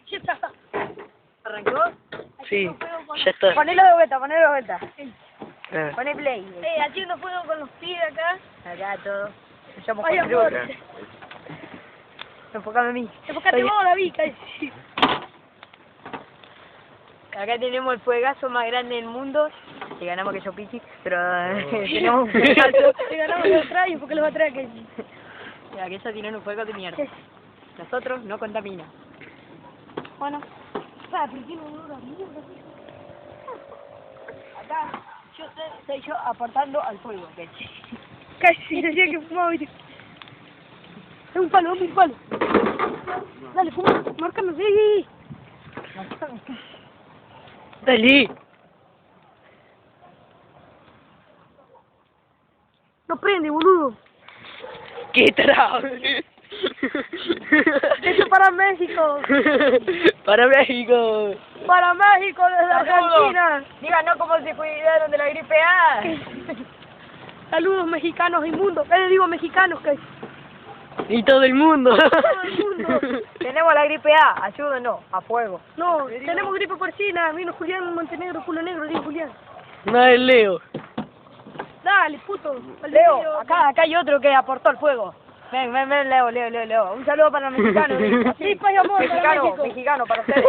Ya está. ¿Arrancó? Sí, ya está. Ponelo de vuelta, ponelo de vuelta. Ah. Poné play. Haciendo fuego con los pies acá. Acá todo. Somos Vaya con amor. Enfocame a mí. Enfocate vos, David. Cállate. Acá tenemos el fuegazo más grande del mundo. Le ganamos que yo Pichi, pero tenemos un fuegazo. Le ganamos los trajes porque los atrae que... Aquellos tienen un fuego de mierda. Nosotros no contamina. Bueno. Pero tiene un olor a mierda. Acá, yo estoy yo aportando al fuego, ¿ok? Casi, decía que fumaba, ¿viste? Es un palo, es un palo. Dale, fuma, márcame, sí. Dale. No prende, boludo. ¿Qué trago? Esto para México. Para México. Para México desde Argentina. Díganos cómo se cuidaron de la gripe A. Saludos mexicanos inmundos. ¿Qué le digo mexicanos? Que Y todo el mundo. todo el mundo. Tenemos la gripe A, ayúdenos, a fuego. No, tenemos gripe porcina. Vino Julián Montenegro, culo negro, digo Julián. No es Leo. Dale, puto. Leo, acá hay otro que aportó al fuego. Ven, Leo. Un saludo para los mexicanos. Sí, paz y amor para Mexicano, México. mexicano para ustedes.